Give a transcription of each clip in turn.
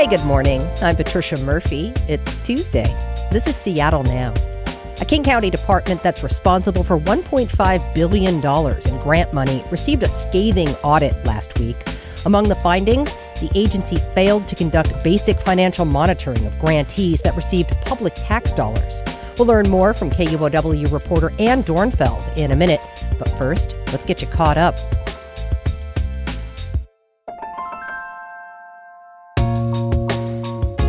Hey, good morning. I'm Patricia Murphy. It's Tuesday. This is Seattle Now. A King County department that's responsible for $1.5 billion in grant money received a scathing audit last week. Among the findings, the agency failed to conduct basic financial monitoring of grantees that received public tax dollars. We'll learn more from KUOW reporter Ann Dornfeld in a minute. But first, let's get you caught up.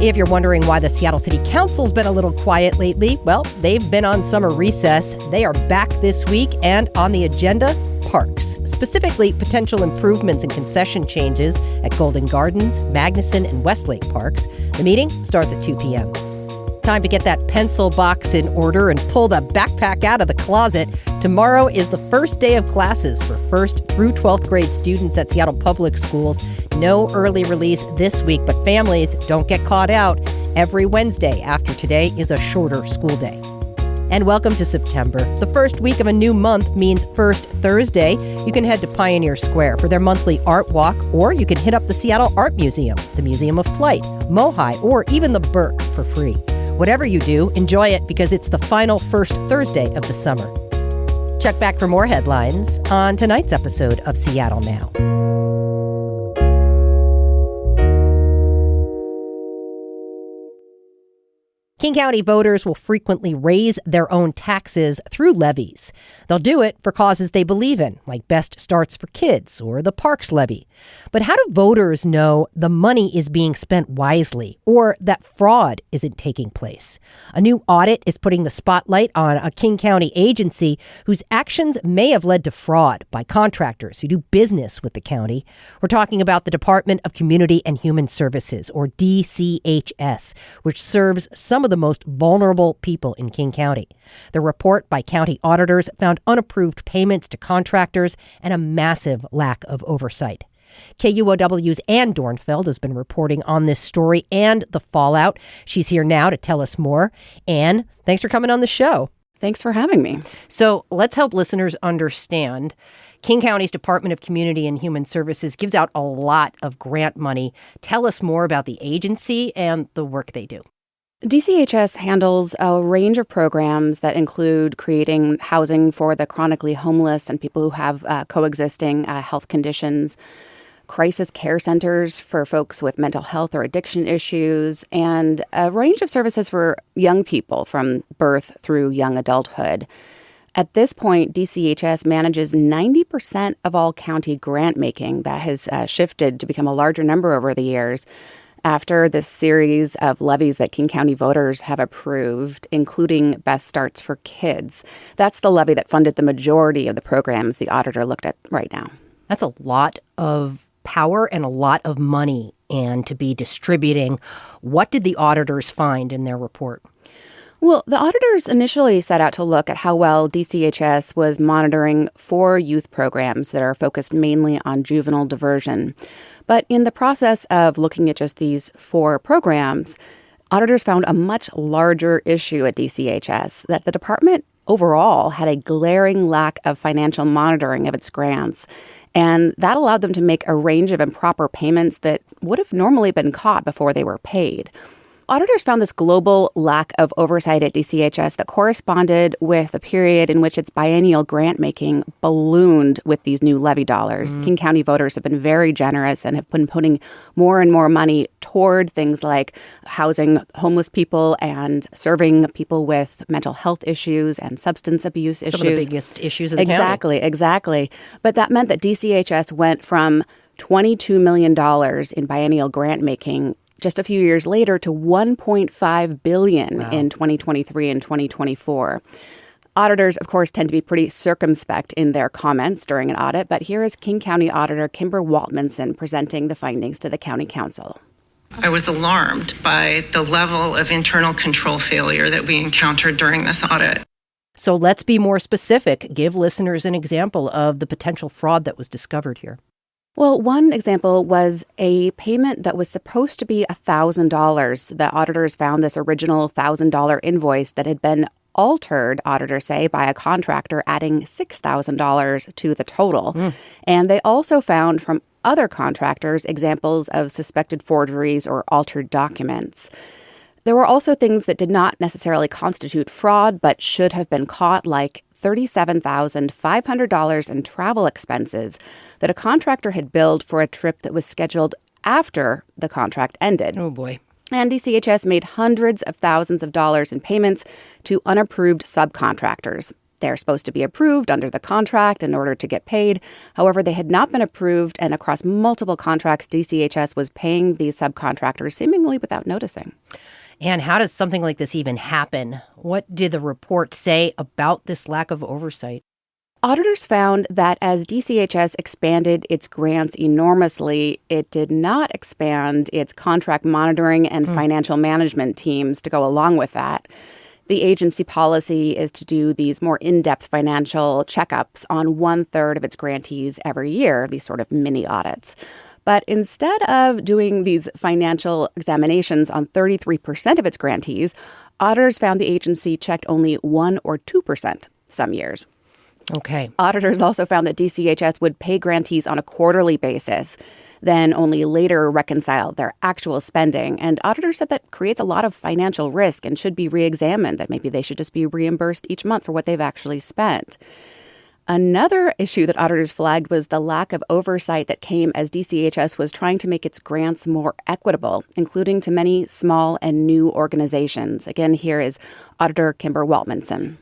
If you're wondering why the Seattle City Council's been a little quiet lately, well, they've been on summer recess. They are back this week, and on the agenda, parks. Specifically, potential improvements and concession changes at Golden Gardens, Magnuson, and Westlake parks. The meeting starts at 2 p.m. Time to get that pencil box in order and pull the backpack out of the closet. Tomorrow is the first day of classes for 1st through 12th grade students at Seattle Public Schools. No early release this week, but families, don't get caught out. Every Wednesday after today is a shorter school day. And welcome to September. The first week of a new month means First Thursday. You can head to Pioneer Square for their monthly art walk, or you can hit up the Seattle Art Museum, the Museum of Flight, Mohai, or even the Burke for free. Whatever you do, enjoy it because it's the final first Thursday of the summer. Check back for more headlines on tonight's episode of Seattle Now. King County voters will frequently raise their own taxes through levies. They'll do it for causes they believe in, like Best Starts for Kids or the Parks Levy. But how do voters know the money is being spent wisely or that fraud isn't taking place? A new audit is putting the spotlight on a King County agency whose actions may have led to fraud by contractors who do business with the county. We're talking about the Department of Community and Human Services, or DCHS, which serves some of the most vulnerable people in King County. The report by county auditors found unapproved payments to contractors and a massive lack of oversight. KUOW's Ann Dornfeld has been reporting on this story and the fallout. She's here now to tell us more. Ann, thanks for coming on the show. Thanks for having me. So let's help listeners understand. King County's Department of Community and Human Services gives out a lot of grant money. Tell us more about the agency and the work they do. DCHS handles a range of programs that include creating housing for the chronically homeless and people who have coexisting health conditions, crisis care centers for folks with mental health or addiction issues, and a range of services for young people from birth through young adulthood. At this point, DCHS manages 90% of all county grant making. That has shifted to become a larger number over the years, after this series of levies that King County voters have approved, including Best Starts for Kids. That's the levy that funded the majority of the programs the auditor looked at right now. That's a lot of power and a lot of money, and to be distributing. What did the auditors find in their report? Well, the auditors initially set out to look at how well DCHS was monitoring 4 youth programs that are focused mainly on juvenile diversion. But in the process of looking at just these 4 programs, auditors found a much larger issue at DCHS, that the department overall had a glaring lack of financial monitoring of its grants. And that allowed them to make a range of improper payments that would have normally been caught before they were paid. Auditors found this global lack of oversight at DCHS that corresponded with a period in which its biennial grant making ballooned with these new levy dollars. King County voters have been very generous and have been putting more and more money toward things like housing homeless people and serving people with mental health issues and substance abuse issues. Some of the biggest issues of the county. Exactly. But that meant that DCHS went from $22 million in biennial grant making just a few years later to $1.5 billion in 2023 and 2024. Auditors, of course, tend to be pretty circumspect in their comments during an audit, but here is King County Auditor Kimber Waltmanson presenting the findings to the County Council. I was alarmed by the level of internal control failure that we encountered during this audit. So let's be more specific. Give listeners an example of the potential fraud that was discovered here. Well, one example was a payment that was supposed to be $1,000. The auditors found this original $1,000 invoice that had been altered, auditors say, by a contractor adding $6,000 to the total. And they also found from other contractors examples of suspected forgeries or altered documents. There were also things that did not necessarily constitute fraud but should have been caught, like $37,500 in travel expenses that a contractor had billed for a trip that was scheduled after the contract ended. Oh, boy. And DCHS made hundreds of thousands of dollars in payments to unapproved subcontractors. They're supposed to be approved under the contract in order to get paid. However, they had not been approved, and across multiple contracts, DCHS was paying these subcontractors seemingly without noticing. And how does something like this even happen? What did the report say about this lack of oversight? Auditors found that as DCHS expanded its grants enormously, it did not expand its contract monitoring and financial management teams to go along with that. The agency policy is to do these more in-depth financial checkups on 1/3 of its grantees every year, these sort of mini audits. But instead of doing these financial examinations on 33% of its grantees, auditors found the agency checked only 1 or 2% some years. Okay. Auditors also found that DCHS would pay grantees on a quarterly basis, then only later reconcile their actual spending. And auditors said that creates a lot of financial risk and should be reexamined, that maybe they should just be reimbursed each month for what they've actually spent. Another issue that auditors flagged was the lack of oversight that came as DCHS was trying to make its grants more equitable, including to many small and new organizations. Again, here is Auditor Kimber Waltmanson.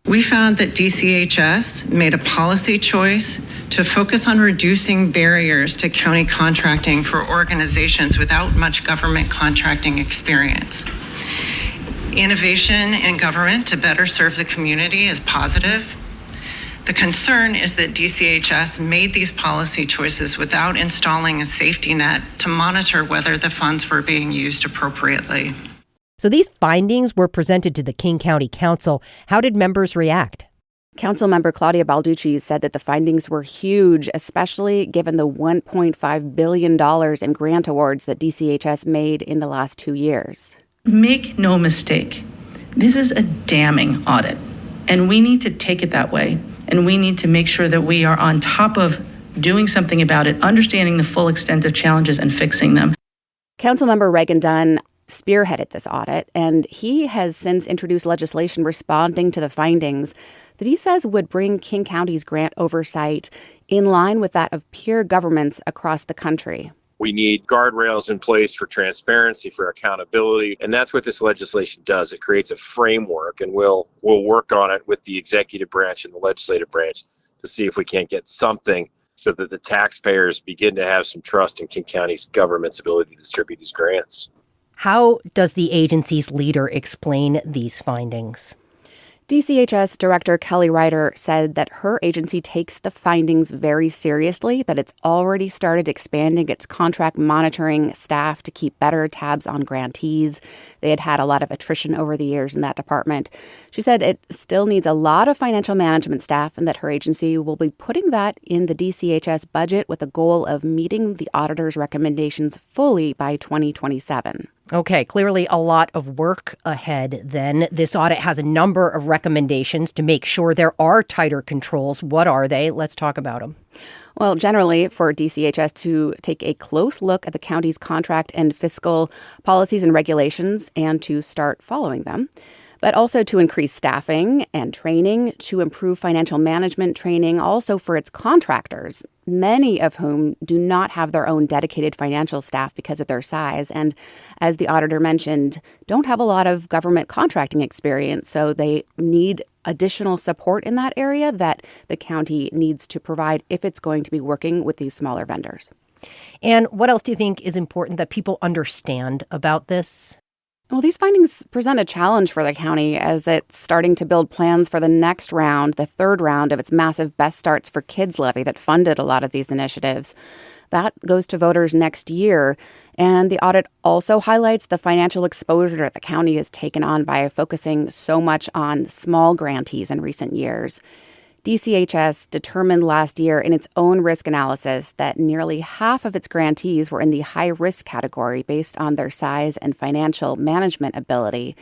We found that DCHS made a policy choice to focus on reducing barriers to county contracting for organizations without much government contracting experience. Innovation in government to better serve the community is positive. The concern is that DCHS made these policy choices without installing a safety net to monitor whether the funds were being used appropriately. So these findings were presented to the King County Council. How did members react? Council member Claudia Balducci said that the findings were huge, especially given the $1.5 billion in grant awards that DCHS made in the last 2 years. Make no mistake, this is a damning audit, and we need to take it that way. And we need to make sure that we are on top of doing something about it, understanding the full extent of challenges and fixing them. Councilmember Reagan Dunn spearheaded this audit, and he has since introduced legislation responding to the findings that he says would bring King County's grant oversight in line with that of peer governments across the country. We need guardrails in place for transparency, for accountability, and that's what this legislation does. It creates a framework, and we'll work on it with the executive branch and the legislative branch to see if we can't get something so that the taxpayers begin to have some trust in King County's government's ability to distribute these grants. How does the agency's leader explain these findings? DCHS Director Kelly Ryder said that her agency takes the findings very seriously, that it's already started expanding its contract monitoring staff to keep better tabs on grantees. They had a lot of attrition over the years in that department. She said it still needs a lot of financial management staff and that her agency will be putting that in the DCHS budget with a goal of meeting the auditor's recommendations fully by 2027. Okay, clearly a lot of work ahead then. This audit has a number of recommendations to make sure there are tighter controls. What are they? Let's talk about them. Well, generally, for DCHS to take a close look at the county's contract and fiscal policies and regulations and to start following them, but also to increase staffing and training, to improve financial management training, also for its contractors, many of whom do not have their own dedicated financial staff because of their size. And as the auditor mentioned, don't have a lot of government contracting experience, so they need additional support in that area that the county needs to provide if it's going to be working with these smaller vendors. And what else do you think is important that people understand about this? Well, these findings present a challenge for the county as it's starting to build plans for the next round, the third round of its massive Best Starts for Kids levy that funded a lot of these initiatives. That goes to voters next year. And the audit also highlights the financial exposure that the county has taken on by focusing so much on small grantees in recent years. DCHS determined last year in its own risk analysis that nearly half of its grantees were in the high-risk category based on their size and financial management ability.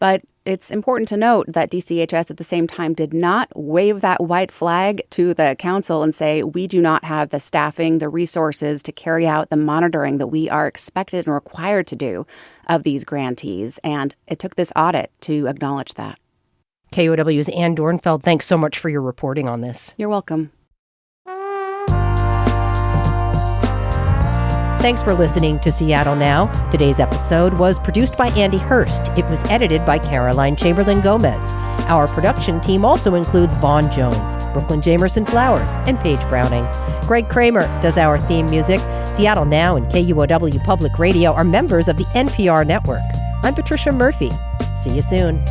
But it's important to note that DCHS at the same time did not wave that white flag to the council and say, we do not have the staffing, the resources to carry out the monitoring that we are expected and required to do of these grantees. And it took this audit to acknowledge that. KUOW's Ann Dornfeld, thanks so much for your reporting on this. You're welcome. Thanks for listening to Seattle Now. Today's episode was produced by Andy Hurst. It was edited by Caroline Chamberlain-Gomez. Our production team also includes Vaughn Jones, Brooklyn Jamerson Flowers, and Paige Browning. Greg Kramer does our theme music. Seattle Now and KUOW Public Radio are members of the NPR network. I'm Patricia Murphy. See you soon.